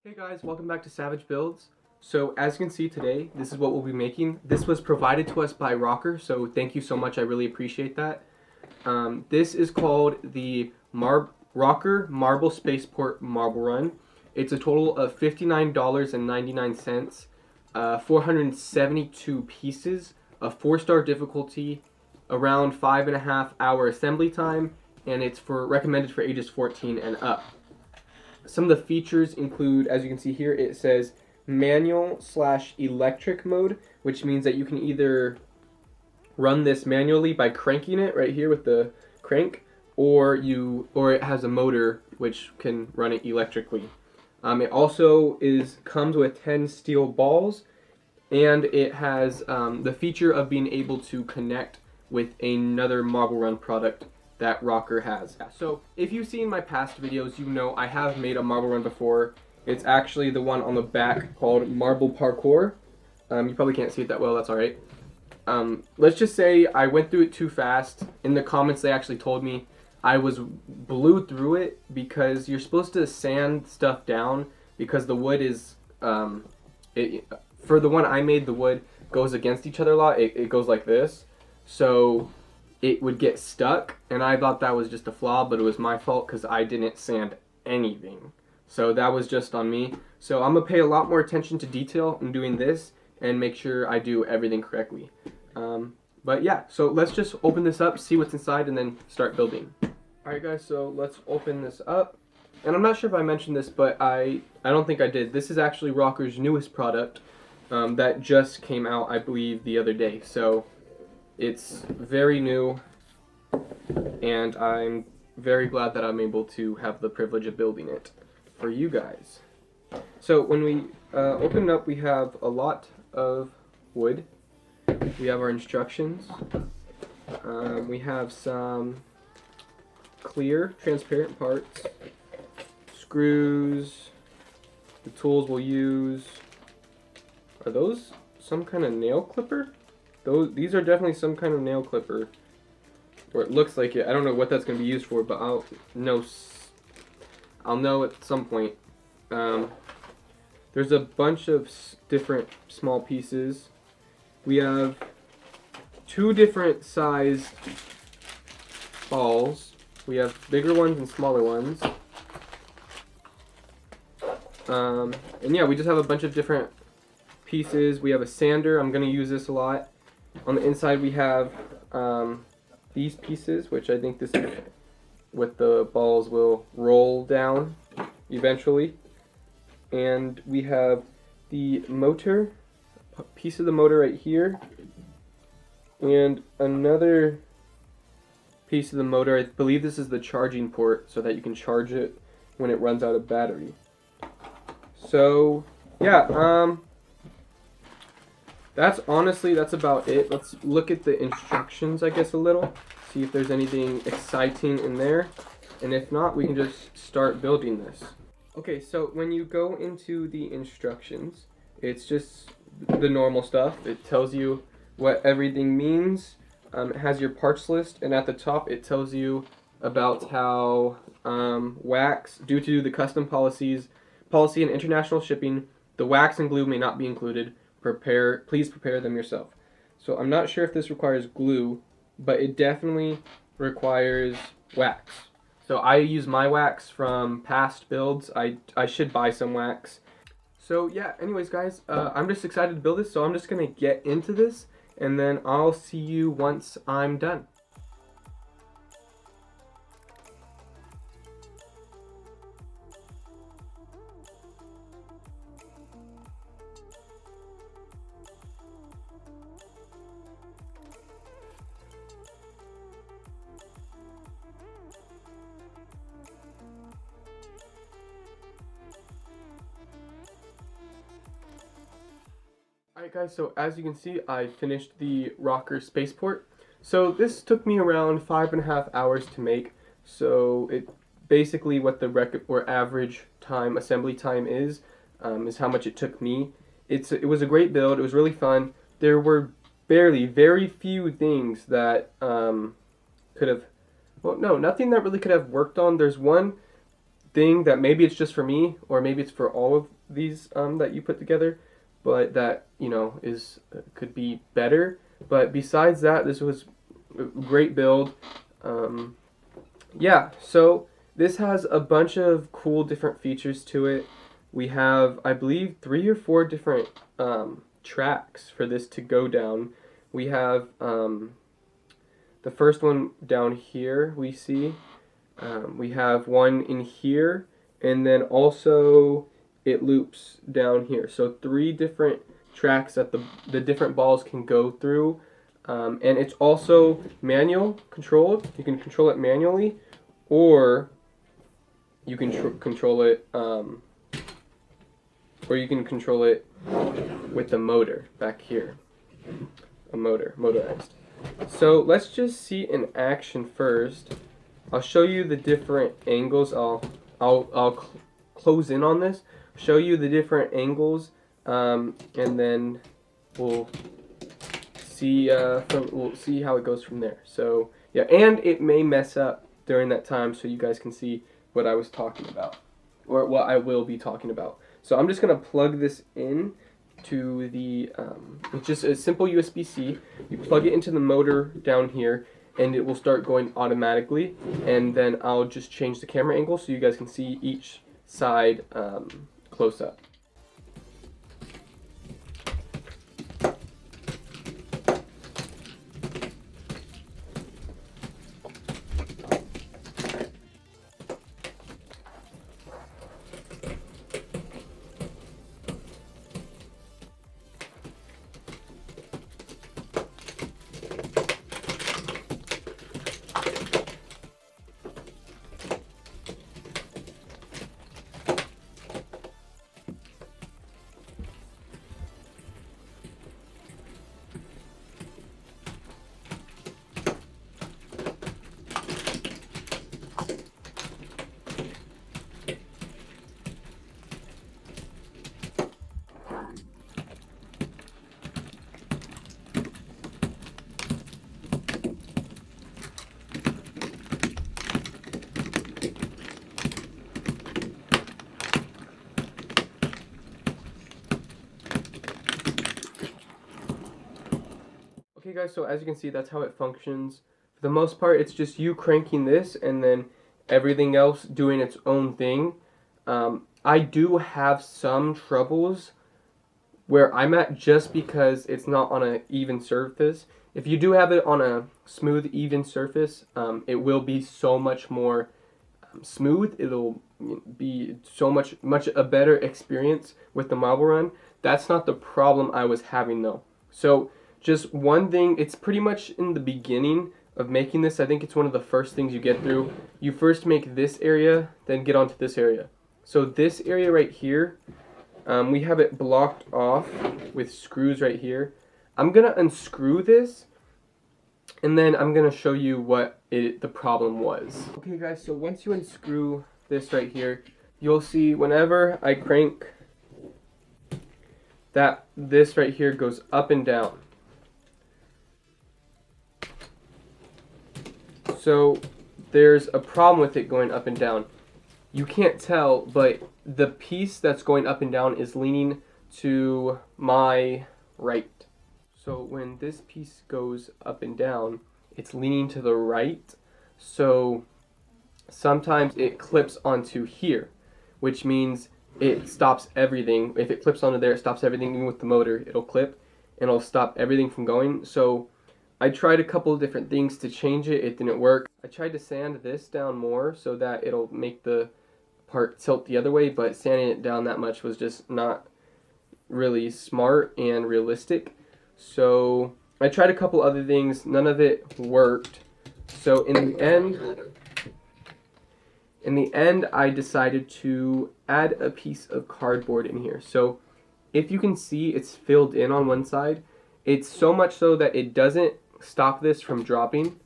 Hey guys, welcome back to Savage Builds. So as you can see today, this is what we'll be making. This was provided to us by Rocker, so thank you so much, I really appreciate that. This is called the Rocker Marble Spaceport Marble Run. It's a total of $59.99, 472 pieces, a 4-star difficulty, around 5.5-hour assembly time, and it's recommended for ages 14 and up. Some of the features include, as you can see here, it says manual/electric mode, which means that you can either run this manually by cranking it right here with the crank, or it has a motor which can run it electrically. It also comes with 10 steel balls, and it has the feature of being able to connect with another Marble Run product that Rocker has. So if you've seen my past videos, you know I have made a Marble Run before. It's actually the one on the back called Marble Parkour. You probably can't see it that well, that's alright. Let's just say I went through it too fast. In the comments they actually told me I blew through it because you're supposed to sand stuff down because the wood is, for the one I made, the wood goes against each other a lot. It goes like this. So it would get stuck, and I thought that was just a flaw, but it was my fault because I didn't sand anything. So that was just on me. So I'm going to pay a lot more attention to detail in doing this and make sure I do everything correctly. But yeah, so let's just open this up, see what's inside, and then start building. Alright guys, so let's open this up. And I'm not sure if I mentioned this, but I don't think I did. This is actually Rocker's newest product that just came out, I believe, the other day. So it's very new, and I'm very glad that I'm able to have the privilege of building it for you guys. So when we open it up, we have a lot of wood. We have our instructions. We have some clear, transparent parts, screws, the tools we'll use. Are those some kind of nail clipper? These are definitely some kind of nail clipper, or it looks like it. I don't know what that's going to be used for, but I'll know at some point. There's a bunch of different small pieces. We have 2 different sized balls. We have bigger ones and smaller ones. And yeah, we just have a bunch of different pieces. We have a sander. I'm going to use this a lot. On the inside we have these pieces, which I think this is what the balls will roll down eventually. And we have the motor, a piece of the motor right here, and another piece of the motor. I believe this is the charging port so that you can charge it when it runs out of battery. So yeah, that's about it. Let's look at the instructions, I guess, a little. See if there's anything exciting in there. And if not, we can just start building this. Okay, so when you go into the instructions, it's just the normal stuff. It tells you what everything means. It has your parts list, and at the top it tells you about how wax, due to the custom policy and international shipping, the wax and glue may not be included. Please prepare them yourself. So I'm not sure if this requires glue, but it definitely requires wax. So I use my wax from past builds. I should buy some wax. So yeah, anyways guys, I'm just excited to build this, so I'm just gonna get into this, and then I'll see you once I'm done. Alright guys, so as you can see, I finished the Rocker Spaceport. So this took me around 5.5 hours to make. So it basically what the average assembly time is how much it took me. It was a great build. It was really fun. There were very few things that could have, well, no, nothing that really could have worked on. There's one thing that maybe it's just for me, or maybe it's for all of these that you put together, but that, you know, is could be better. But besides that, this was a great build. Yeah, so this has a bunch of cool different features to it. We have, I believe, 3 or 4 different tracks for this to go down. We have the first one down here we see. We have one in here, and then also it loops down here. So 3 different tracks that the different balls can go through. And it's also manual controlled. You can control it manually, or you can control it, with the motor back here. A motorized. So let's just see in action first. I'll show you the different angles. I'll close in on this, show you the different angles, and then we'll see how it goes from there. So yeah, and it may mess up during that time, so you guys can see what I was talking about, or what I will be talking about. So I'm just gonna plug this in to the it's just a simple USB-C. You plug it into the motor down here, and it will start going automatically. And then I'll just change the camera angle so you guys can see each side close up. Okay guys, so as you can see, that's how it functions. For the most part, it's just you cranking this and then everything else doing its own thing. I do have some troubles where I'm at just because it's not on an even surface. If you do have it on a smooth, even surface, it will be so much more smooth. It'll be so much a better experience with the Marble Run. That's not the problem I was having though. So just one thing, it's pretty much in the beginning of making this. I think it's one of the first things you get through. You first make this area, then get onto this area. So this area right here, we have it blocked off with screws right here. I'm gonna unscrew this, and then I'm gonna show you what the problem was. Okay guys, so once you unscrew this right here, you'll see whenever I crank that, this right here goes up and down. So there's a problem with it going up and down. You can't tell, but the piece that's going up and down is leaning to my right. So when this piece goes up and down, it's leaning to the right. So sometimes it clips onto here, which means it stops everything. If it clips onto there, it stops everything. Even with the motor, it'll clip and it'll stop everything from going. So I tried a couple of different things to change it. It didn't work. I tried to sand this down more so that it'll make the part tilt the other way, but sanding it down that much was just not really smart and realistic. So I tried a couple other things. None of it worked. So in the end, I decided to add a piece of cardboard in here. So if you can see, it's filled in on one side. It's so much so that it doesn't stop this from dropping.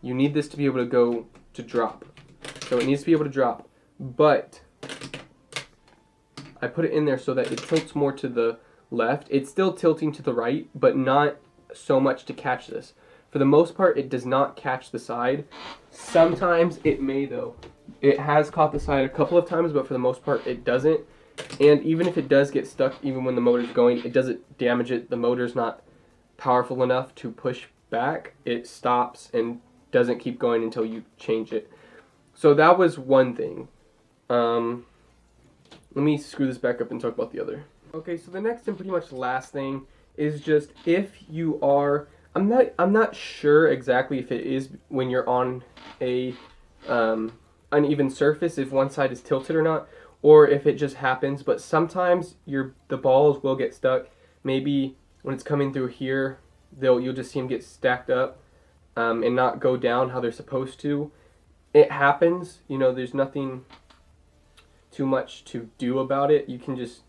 You need this to be able to go to drop. So it needs to be able to drop. But I put it in there so that it tilts more to the left. It's still tilting to the right, but not so much to catch this. For the most part, it does not catch the side. Sometimes it may though. It has caught the side a couple of times, but for the most part, it doesn't. And even if it does get stuck, even when the motor's going, it doesn't damage it. The motor's not powerful enough to push back. It stops and doesn't keep going until you change it. So that was one thing. Let me screw this back up and talk about the other. Okay, so the next and pretty much last thing is just if you are, I'm not sure exactly if it is when you're on a uneven surface, if one side is tilted or not, or if it just happens, but sometimes the balls will get stuck. Maybe when it's coming through here, you'll just see them get stacked up and not go down how they're supposed to. It happens, you know, there's nothing too much to do about it. You can just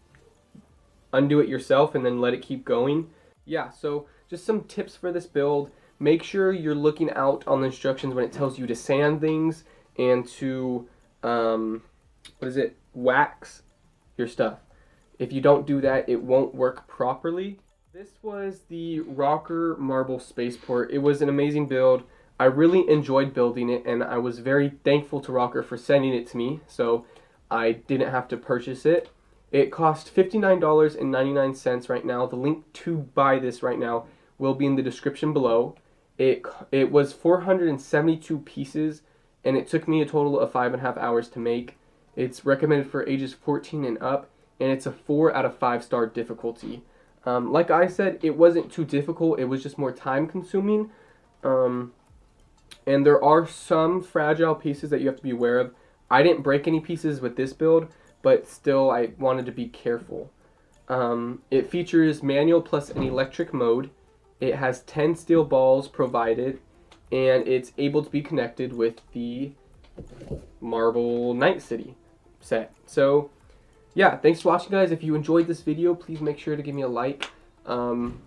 undo it yourself and then let it keep going. Yeah, so just some tips for this build. Make sure you're looking out on the instructions when it tells you to sand things and to wax your stuff. If you don't do that, it won't work properly. This was the Rocker Marble Spaceport. It was an amazing build. I really enjoyed building it, and I was very thankful to Rocker for sending it to me, so I didn't have to purchase it. It cost $59.99 right now. The link to buy this right now will be in the description below. It was 472 pieces, and it took me a total of 5.5 hours to make. It's recommended for ages 14 and up, and it's a 4 out of 5 star difficulty. Like I said, it wasn't too difficult. It was just more time consuming. And there are some fragile pieces that you have to be aware of. I didn't break any pieces with this build, but still I wanted to be careful. It features manual plus an electric mode. It has 10 steel balls provided, and it's able to be connected with the Marble Night City set. So yeah, thanks for watching, guys. If you enjoyed this video, please make sure to give me a like,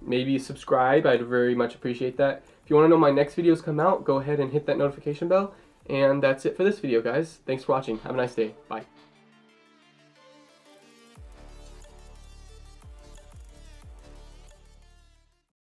maybe subscribe. I'd very much appreciate that. If you want to know my next videos come out, go ahead and hit that notification bell. And that's it for this video, guys. Thanks for watching. Have a nice day. Bye.